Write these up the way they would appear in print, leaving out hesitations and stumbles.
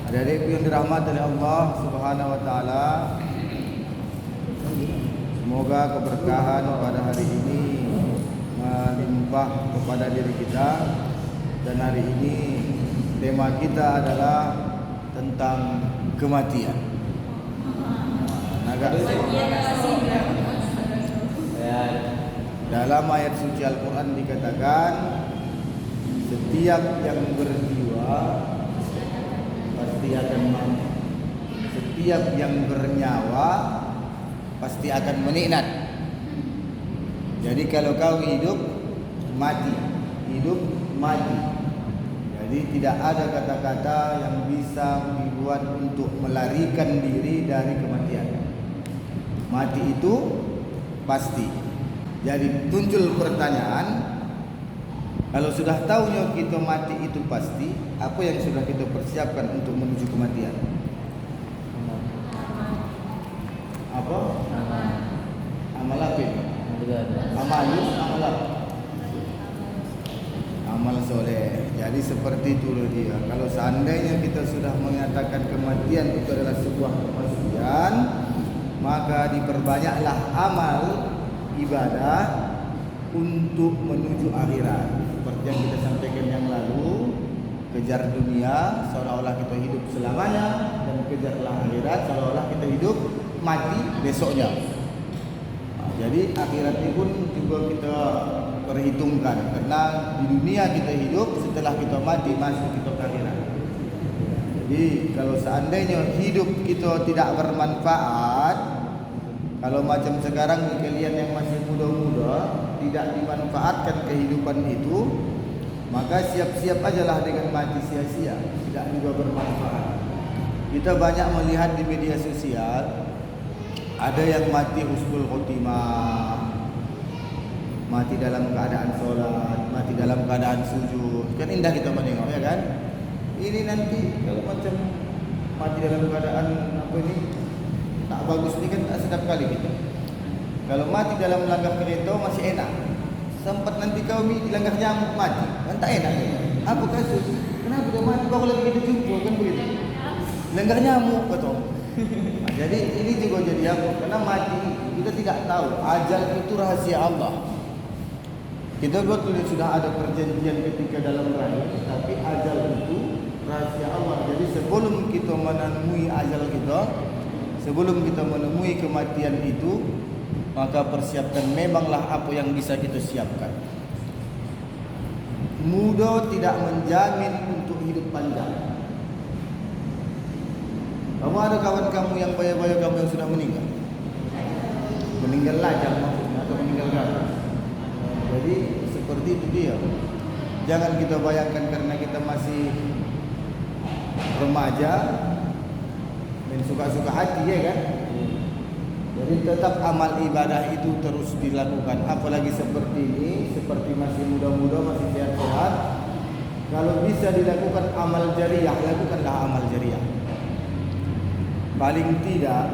Adik-adikku yang dirahmati oleh Allah Subhanahu wa taala, semoga keberkahan pada hari ini melimpah kepada diri kita. Dan hari ini tema kita adalah tentang kematian. Dalam ayat suci Al-Quran dikatakan, setiap yang berjiwa pasti akan mati. Setiap yang bernyawa pasti akan meniknat. Jadi kalau kau hidup, mati. Hidup, mati. Jadi tidak ada kata-kata yang bisa dibuat untuk melarikan diri dari kematian. Mati itu pasti. Jadi muncul pertanyaan, kalau sudah tahunya kita mati itu pasti, apa yang sudah kita persiapkan untuk menuju kematian? Apa? Amal apa? Amal apa? Amal soleh. Jadi seperti itu dia. Kalau seandainya kita sudah mengatakan kematian itu adalah sebuah kepastian, maka diperbanyaklah amal ibadah untuk menuju akhirat. Seperti yang kita sampaikan yang lalu, kejar dunia seolah-olah kita hidup selamanya, dan kejarlah akhirat seolah-olah kita hidup mati besoknya. Jadi akhirat ini pun juga kita perhitungkan, karena di dunia kita hidup, setelah kita mati masuk kita ke akhirat. Jadi kalau seandainya hidup kita tidak bermanfaat, kalau macam sekarang kalian yang masih muda-muda tidak dimanfaatkan kehidupan itu, maka siap-siap ajalah dengan mati sia-sia, tidak juga bermanfaat. Kita banyak melihat di media sosial, ada yang mati husnul khotimah, mati dalam keadaan sholat, mati dalam keadaan sujud. Kan indah kita menengok, ya kan? Ini nanti kalau macam mati dalam keadaan apa ini, tak bagus ni kan, tak sedap kali kita. Kalau mati dalam langkah kereta masih enak. Sempat nanti kau dilanggar nyamuk mati, kan tak enak ni. Apa kasus? Kenapa kau mati baru lagi kita jumpa, kan begitu? Langgar nyamuk kata. Jadi ini juga jadi apa? Karena mati kita tidak tahu. Ajal itu rahasia Allah. Kita betul sudah ada perjanjian ketika dalam rahim, tapi ajal itu rahasia Allah. Jadi sebelum kita menemui ajal kita, sebelum kita menemui kematian itu, maka persiapkan memanglah apa yang bisa kita siapkan. Muda tidak menjamin untuk hidup panjang. Kamu ada kawan kamu yang bayar-bayar kamu yang sudah meninggal? Meninggal lajang maksudnya, atau meninggal gagal. Jadi seperti itu dia. Jangan kita bayangkan karena kita masih remaja dan suka-suka hati, ya kan? Jadi tetap amal ibadah itu terus dilakukan. Apalagi seperti ini, seperti masih muda-muda, masih sehat-sehat. Kalau bisa dilakukan amal jariah, lakukanlah amal jariah. Paling tidak,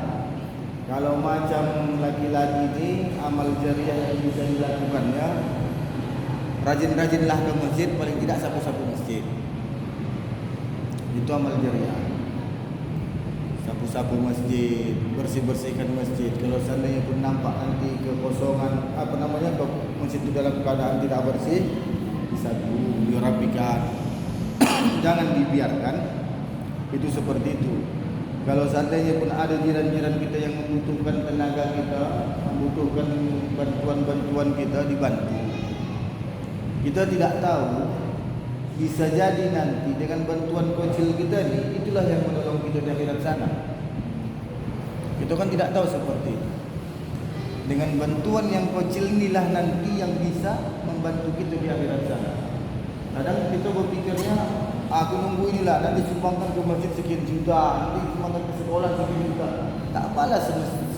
kalau macam laki-laki ini, amal jariah yang bisa dilakukannya, rajin-rajinlah ke masjid, paling tidak sapu-sapu masjid. Itu amal jariah. Sapu-sapu masjid, bersih-bersihkan masjid. Kalau seandainya pun nampak nanti kekosongan, masjid itu dalam keadaan tidak bersih, disapu, dirapikan. Jangan dibiarkan. Itu seperti itu. Kalau seandainya pun ada jiran-jiran kita yang membutuhkan tenaga kita, membutuhkan bantuan-bantuan kita, dibantu. Kita tidak tahu, bisa jadi nanti dengan bantuan kecil kita ni, itulah yang menolong kita di akhirat sana. Kita kan tidak tahu seperti itu. Dengan bantuan yang kecil inilah nanti yang bisa membantu kita di akhirat sana. Kadang kita berpikirnya, aku nunggu inilah, nanti sumbangkan ke masjid sekian juta, nanti sumbangkan ke sekolah sekian juta. Tak apalah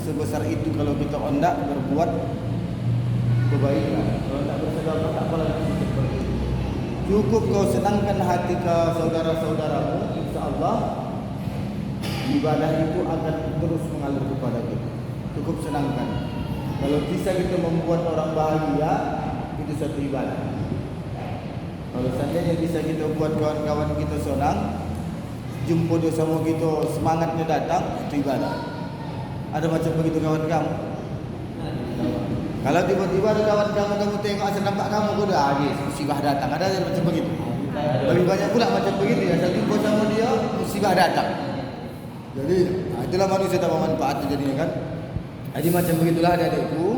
sebesar itu kalau kita hendak berbuat kebaikan. Kalau tak bersedekah, tak apalah seperti itu. Cukup kau senangkan hati ke saudara-saudaramu, insya-Allah ibadah itu akan terus mengalir kepada kita. Cukup senangkan. Kalau bisa kita membuat orang bahagia, itu satu ibadah. Kalau seandainya bisa kita buat kawan-kawan kita senang, jumpa dia sama kita, semangatnya datang, itu ibadah. Ada macam begitu kawan kamu? Kalau tiba-tiba ada kawan kamu tengok asal nampak kamu, kau dah habis, musibah datang. Ada macam begitu. Lebih banyak pula macam begitu. Asal jumpa sama dia, musibah datang. Jadi itulah manusia tak bermanfaat jadinya kan. Jadi macam begitulah adik-adikku.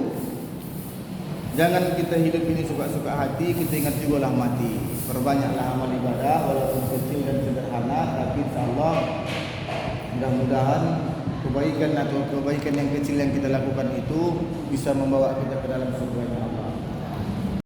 Jangan kita hidup ini suka-suka hati, kita ingat juga lah mati. Perbanyaklah amal ibadah walaupun kecil dan sederhana, tapi insya-Allah mudah-mudahan kebaikan atau kebaikan yang kecil yang kita lakukan itu bisa membawa kita ke dalam surga.